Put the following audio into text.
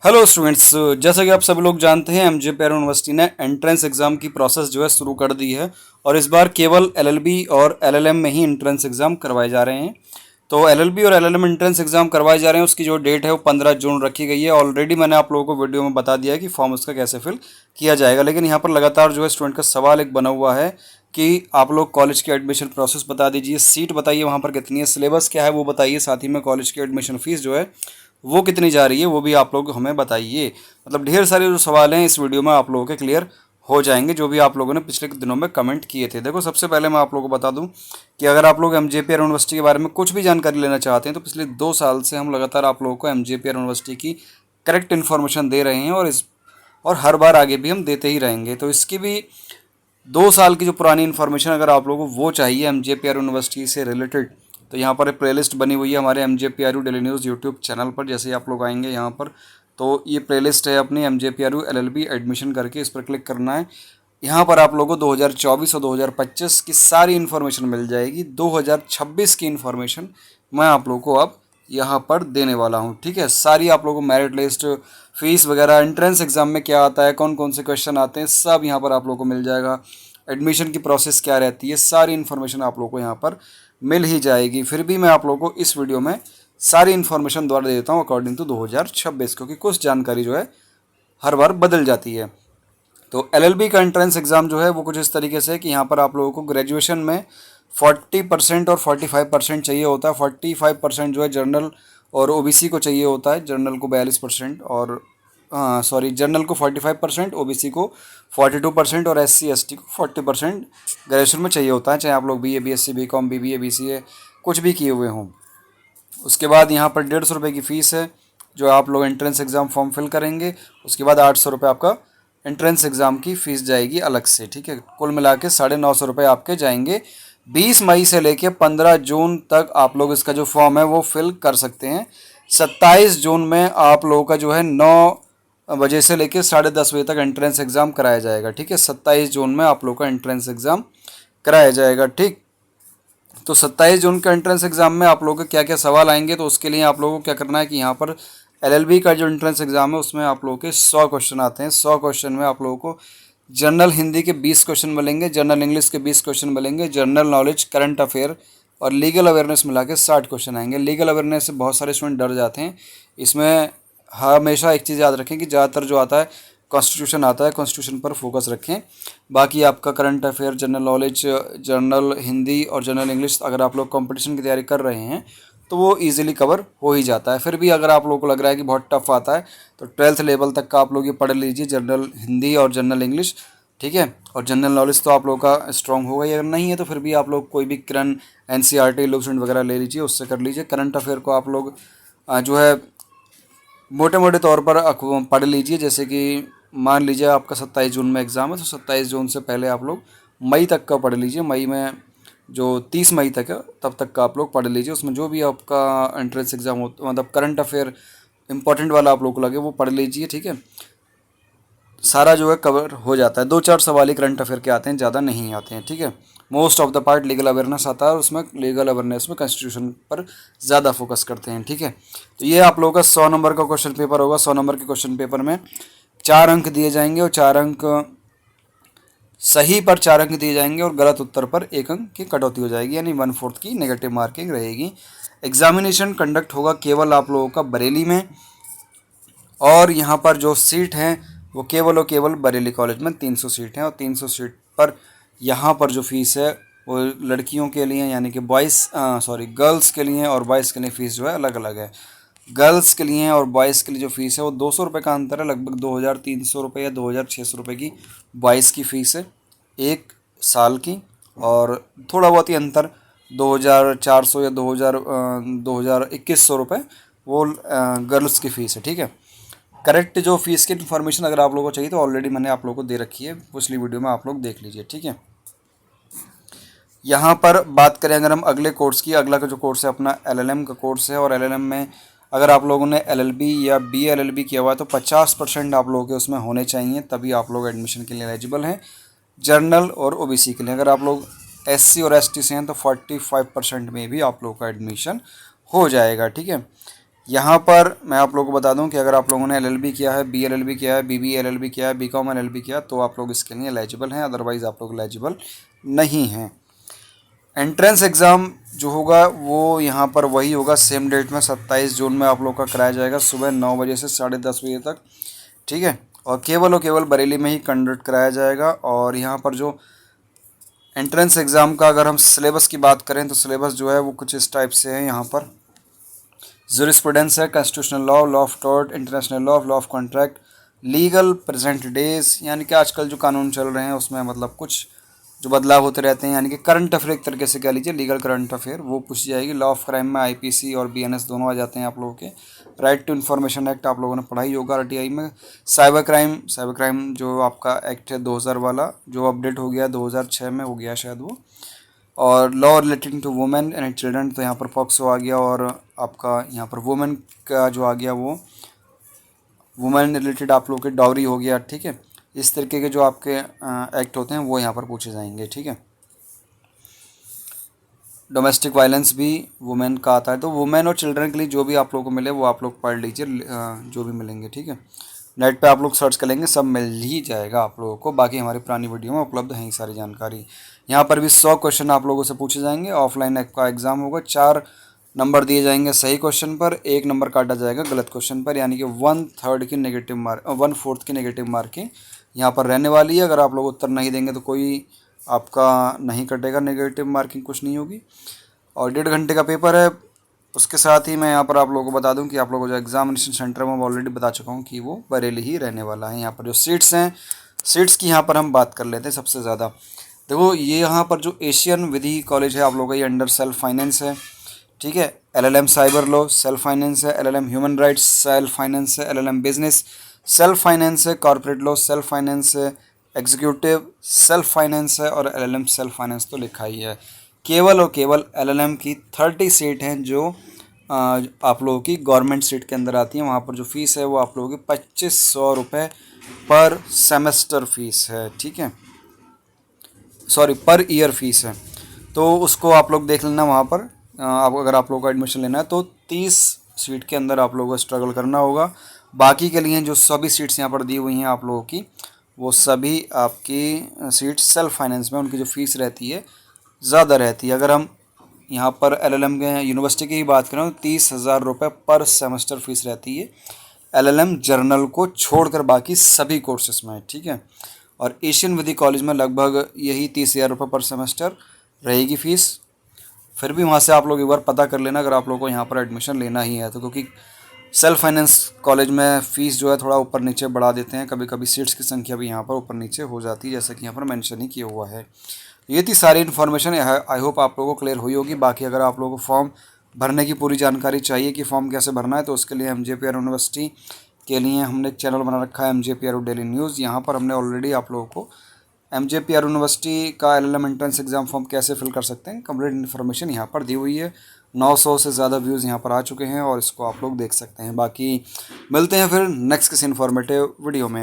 Hello students, जैसा कि आप सभी लोग जानते हैं एमजे पैरो यूनिवर्सिटी ने एंट्रेंस एग्ज़ाम की प्रोसेस जो है शुरू कर दी है। और इस बार केवल एलएलबी और एलएलएम में ही एंट्रेंस एग्ज़ाम करवाए जा रहे हैं। तो एलएलबी और एलएलएम एंट्रेंस एग्ज़ाम करवाए जा रहे हैं, उसकी जो डेट है वो 15 जून रखी गई है। ऑलरेडी मैंने आप लोगों को वीडियो में बता दिया है कि फॉर्म उसका कैसे फिल किया जाएगा, लेकिन यहाँ पर लगातार जो है स्टूडेंट का सवाल एक बना हुआ है कि आप लोग कॉलेज की एडमिशन प्रोसेस बता दीजिए, सीट बताइए वहाँ पर कितनी है, सिलेबस क्या है वो बताइए, साथ ही में कॉलेज की एडमिशन फ़ीस जो है वो कितनी जा रही है वो भी आप लोग हमें बताइए। मतलब ढेर सारे जो सवाल हैं इस वीडियो में आप लोगों के क्लियर हो जाएंगे, जो भी आप लोगों ने पिछले दिनों में कमेंट किए थे। देखो, सबसे पहले मैं आप लोगों को बता दूं कि अगर आप लोग एमजेपीआर यूनिवर्सिटी के बारे में कुछ भी जानकारी लेना चाहते हैं तो पिछले 2 साल से हम लगातार आप लोगों को एमजेपीआर यूनिवर्सिटी की करेक्ट इन्फॉर्मेशन दे रहे हैं, और हर बार आगे भी हम देते ही रहेंगे। तो इसकी भी 2 साल की जो पुरानी इन्फॉर्मेशन अगर आप लोगों को वो चाहिए एमजेपीआर यूनिवर्सिटी से रिलेटेड, तो यहाँ पर एक प्लेलिस्ट बनी हुई है हमारे एमजेपीआर डेली न्यूज़ यूट्यूब चैनल पर। जैसे ही आप लोग आएंगे यहाँ पर तो ये प्लेलिस्ट है अपनी एमजेपीआर एलएलबी एडमिशन करके, इस पर क्लिक करना है। यहाँ पर आप लोगों को 2024 और 2025 की सारी इन्फॉर्मेशन मिल जाएगी। 2026 की इन्फॉर्मेशन मैं आप लोगों को अब यहाँ पर देने वाला हूँ, ठीक है। सारी आप लोगों को मेरिट लिस्ट, फीस वगैरह, एंट्रेंस एग्जाम में क्या आता है, कौन कौन से क्वेश्चन आते हैं, सब यहाँ पर आप लोगों को मिल जाएगा। एडमिशन की प्रोसेस क्या रहती है, सारी इन्फॉर्मेशन आप लोगों को यहाँ पर मिल ही जाएगी। फिर भी मैं आप लोगों को इस वीडियो में सारी इन्फॉर्मेशन द्वारा दे देता हूँ अकॉर्डिंग टू 2026, क्योंकि कुछ जानकारी जो है हर बार बदल जाती है। तो एलएलबी का एंट्रेंस एग्ज़ाम जो है वो कुछ इस तरीके से है कि यहाँ पर आप लोगों को ग्रेजुएशन में 40% और 45% चाहिए होता है। 45% जो है जनरल और ओबीसी को चाहिए होता है। जनरल को 42% और जनरल को 45%, ओबीसी को 42% और एससी एसटी को 40% ग्रेजुएशन में चाहिए होता है, चाहे आप लोग BA BSc BCom BBA BCA कुछ भी किए हुए हों। उसके बाद यहाँ पर 150 रुपये की फ़ीस है जो आप लोग एंट्रेंस एग्ज़ाम फॉर्म फिल करेंगे। उसके बाद 800 रुपये आपका एंट्रेंस एग्ज़ाम की फ़ीस जाएगी अलग से, ठीक है। कुल मिला के 950 रुपये आपके जाएंगे। 20 मई से लेके 15 जून तक आप लोग इसका जो फॉर्म है वो फिल कर सकते हैं। 27 जून में आप लोगों का जो है 9 बजे से लेके 10:30 बजे तक एंट्रेंस एग्ज़ाम कराया जाएगा, ठीक है। 27 जून में आप लोगों का एंट्रेंस एग्ज़ाम कराया जाएगा, ठीक। तो 27 जून के एंट्रेंस एग्ज़ाम में आप लोगों के क्या क्या सवाल आएंगे, तो उसके लिए आप लोगों को क्या करना है कि यहाँ पर एलएलबी का जो एंट्रेंस एग्ज़ाम है उसमें आप लोगों के 100 क्वेश्चन आते हैं। 100 क्वेश्चन में आप लोगों को जनरल हिंदी के 20 क्वेश्चन मिलेंगे, जनरल इंग्लिश के 20 क्वेश्चन मिलेंगे, जनरल नॉलेज, करंट अफेयर और लीगल अवेयरनेस मिला के 60 क्वेश्चन आएंगे। लीगल अवेयरनेस से बहुत सारे स्टूडेंट डर जाते हैं। इसमें हमेशा एक चीज़ याद रखें कि ज़्यादातर जो आता है कॉन्स्टिट्यूशन आता है, कॉन्स्टिट्यूशन पर फोकस रखें। बाकी आपका current affair, general knowledge, general Hindi और जनरल इंग्लिश अगर आप लोग कंपटीशन की तैयारी कर रहे हैं तो वो इजीली कवर हो ही जाता है। फिर भी अगर आप लोगों को लग रहा है कि बहुत टफ आता है तो 12th लेवल तक का आप लोग ये पढ़ लीजिए, जनरल हिंदी और जनरल इंग्लिश, ठीक है। और जनरल नॉलेज तो आप लोगों का स्ट्रॉन्ग होगा ही, अगर नहीं है तो फिर भी आप लोग कोई भी करंट एनसीईआरटी लुसेंट वगैरह ले लीजिए, उससे कर लीजिए। करंट अफेयर को आप लोग जो है मोटे मोटे तौर पर पढ़ लीजिए। जैसे कि मान लीजिए आपका 27 जून में एग्ज़ाम है तो 27 जून से पहले आप लोग मई तक का पढ़ लीजिए। मई में जो 30 मई तक है तब तक का आप लोग पढ़ लीजिए। उसमें जो भी आपका एंट्रेंस एग्ज़ाम हो, मतलब करंट अफेयर इंपॉर्टेंट वाला आप लोग को लगे वो पढ़ लीजिए, ठीक है। सारा जो है कवर हो जाता है। 2-4 सवाल ही करंट अफेयर के आते हैं, ज़्यादा नहीं आते हैं, ठीक है। Most of the part legal awareness आता है और उसमें लीगल अवेयरनेस में कॉन्स्टिट्यूशन पर ज़्यादा फोकस करते हैं, ठीक है। तो ये आप लोगों का 100 नंबर का क्वेश्चन पेपर होगा। 100 नंबर के क्वेश्चन पेपर में 4 अंक दिए जाएंगे और 4 अंक सही पर 4 अंक दिए जाएंगे और गलत उत्तर पर 1 अंक की कटौती हो जाएगी, यानी 1/4 की नेगेटिव मार्किंग रहेगी। एग्जामिनेशन कंडक्ट होगा केवल आप लोगों का बरेली में, और यहाँ पर जो सीट हैं वो केवल और केवल बरेली कॉलेज में 300 सीट हैं। और 300 सीट पर यहाँ पर जो फीस है वो लड़कियों के लिए, यानी कि गर्ल्स के लिए और बॉयज़ के लिए फ़ीस जो है अलग अलग है। गर्ल्स के लिए और बॉयज़ के लिए जो फ़ीस है वो 200 रुपये का अंतर है, लगभग 2300 रुपये या 2600 रुपये की बॉयज़ की फ़ीस है 1 साल की। और थोड़ा बहुत ही अंतर 2400 या 2100 रुपये वो गर्ल्स की फ़ीस है, ठीक है। करेक्ट जो फीस की इन्फॉर्मेशन अगर आप लोगों को चाहिए तो ऑलरेडी मैंने आप लोगों को दे रखी है, पिछली वीडियो में आप लोग देख लीजिए, ठीक है। यहाँ पर बात करें अगर हम अगले कोर्स की, अगला का जो कोर्स है अपना एलएलएम का कोर्स है। और एलएलएम में अगर आप लोगों ने एलएलबी या बीएलएलबी किया हुआ है तो 50% आप लोगों के उसमें होने चाहिए, तभी आप लोग एडमिशन के लिए एलिजिबल हैं। जनरल और ओबीसी के लिए अगर आप लोग एससी और एसटी से हैं तो 45% में भी आप लोगों का एडमिशन हो जाएगा, ठीक है। यहाँ पर मैं आप लोगों को बता दूं कि अगर आप लोगों ने एलएलबी किया है, बीएलएलबी किया है, बीबी एलएलबी किया है, बीकॉम एलएलबी किया, तो आप लोग इसके लिए एलिजिबल हैं, अदरवाइज़ आप लोग एलिजिबल नहीं हैं। एंट्रेंस एग्ज़ाम जो होगा वो यहाँ पर वही होगा, सेम डेट में 27 जून में आप लोग का कराया जाएगा, सुबह 9 बजे से 10:30 बजे तक, ठीक है। और केवल बरेली में ही कंडक्ट कराया जाएगा। और यहाँ पर जो एंट्रेंस एग्ज़ाम का अगर हम सिलेबस की बात करें तो सिलेबस जो है वो कुछ इस टाइप से है। यहाँ पर जूरिस्प्रूडेंस है, constitutional law, law of tort, international law of contract, legal present days, यानी कि आजकल जो कानून चल रहे हैं उसमें मतलब कुछ जो बदलाव होते रहते हैं, यानी कि करंट अफेयर एक तरीके से कह लीजिए, लीगल करंट अफेयर वो पूछी जाएगी। लॉ ऑफ क्राइम में आईपीसी और बीएनएस दोनों आ जाते हैं आप लोगों के। राइट टू इन्फॉर्मेशन एक्ट आप लोगों ने पढ़ा ही होगा आरटीआई में। साइबर क्राइम जो आपका एक्ट है 2000 वाला, जो अपडेट हो गया 2006 में हो गया शायद वो। और law relating to women and children, तो यहाँ पर पॉक्सो आ गया। और आपका यहाँ पर वुमेन का जो आ गया वो वुमेन रिलेटेड आप लोग के डाउरी हो गया, ठीक है। इस तरीके के जो आपके एक्ट होते हैं वो यहाँ पर पूछे जाएंगे, ठीक है। डोमेस्टिक वायलेंस भी वुमेन का आता है, तो वुमेन और चिल्ड्रन के लिए जो भी आप लोगों को मिले वो आप लोग पढ़ लीजिए, जो भी मिलेंगे, ठीक है। नेट पे आप लोग सर्च करेंगे सब मिल ही जाएगा आप लोगों को। बाकी हमारी पुरानी वीडियो में उपलब्ध है ये सारी जानकारी। यहाँ पर भी 100 क्वेश्चन आप लोगों से पूछे जाएंगे। ऑफलाइन का एग्ज़ाम होगा, 4 नंबर दिए जाएंगे सही क्वेश्चन पर, 1 नंबर काटा जाएगा गलत क्वेश्चन पर, यानी कि 1/3 की नेगेटिव मार्क 1/4 की नेगेटिव मार्किंग यहाँ पर रहने वाली है। अगर आप लोग उत्तर नहीं देंगे तो कोई आपका नहीं कटेगा, नेगेटिव मार्किंग कुछ नहीं होगी। और 1.5 घंटे का पेपर है। उसके साथ ही मैं यहाँ पर आप लोगों को बता दूं कि आप लोगों को जो एग्जामिनेशन सेंटर में ऑलरेडी बता चुका हूँ कि वो बरेली ही रहने वाला है। यहाँ पर जो सीट्स हैं, सीट्स की यहाँ पर हम बात कर लेते हैं सबसे ज़्यादा। देखो ये यहाँ पर जो एशियन विधि कॉलेज है आप लोगों का, ये अंडर सेल्फ फाइनेंस है, ठीक है। LLM cyber law self finance है, LLM human rights self finance है, एलएलएम बिजनेस सेल्फ फाइनेंस है, कॉर्पोरेट लॉ सेल्फ फाइनेंस है, एग्जीक्यूटिव सेल्फ फाइनेंस है, और एलएलएम सेल्फ फाइनेंस तो लिखा ही है। केवल और केवल एलएलएम की 30 सीट हैं जो आप लोगों की गवर्नमेंट सीट के अंदर आती हैं। वहाँ पर जो फ़ीस है वो आप लोगों की 2500 रुपये पर सेमेस्टर फ़ीस है, ठीक है, सॉरी पर ईयर फीस है। तो उसको आप लोग देख लेना वहाँ पर। आप अगर आप लोगों को एडमिशन लेना है तो 30 सीट के अंदर आप लोगों को स्ट्रगल करना होगा। बाकी के लिए जो सभी सीट्स यहाँ पर दी हुई हैं आप लोगों की, वो सभी आपकी सीट्स सेल्फ फाइनेंस में, उनकी जो फ़ीस रहती है ज़्यादा रहती है। अगर हम यहाँ पर एलएलएम के यूनिवर्सिटी की ही बात करें तो 30,000 रुपये पर सेमेस्टर फ़ीस रहती है एलएलएम जर्नल को छोड़कर बाकी सभी कोर्सेज में, ठीक है। और एशियन विधि कॉलेज में लगभग यही 30,000 रुपये पर सेमेस्टर रहेगी फ़ीस। फिर भी वहाँ से आप लोग एक बार पता कर लेना अगर आप लोगों को यहाँ पर एडमिशन लेना ही है तो, क्योंकि सेल्फ फाइनेंस कॉलेज में फ़ीस जो है थोड़ा ऊपर नीचे बढ़ा देते हैं, कभी कभी सीट्स की संख्या भी यहाँ पर ऊपर नीचे हो जाती है, जैसे कि यहाँ पर मेंशन ही किया हुआ है। ये थी सारी इन्फॉर्मेशन, आई होप आप लोगों को क्लियर हुई होगी। बाकी अगर आप लोगों को फॉर्म भरने की पूरी जानकारी चाहिए कि फॉर्म कैसे भरना है, तो उसके लिए MJPR यूनिवर्सिटी के लिए हमने एक चैनल बना रखा है MJPR डेली न्यूज़। यहाँ पर हमने ऑलरेडी आप लोगों को MJPR यूनिवर्सिटी का एलएलएम एंट्रेंस एग्ज़ाम फॉर्म कैसे फिल कर सकते हैं कंप्लीट इन्फॉर्मेशन यहाँ पर दी हुई है। 900 से ज़्यादा व्यूज़ यहाँ पर आ चुके हैं और इसको आप लोग देख सकते हैं। बाकी मिलते हैं फिर नेक्स्ट किसी इन्फॉर्मेटिव वीडियो में।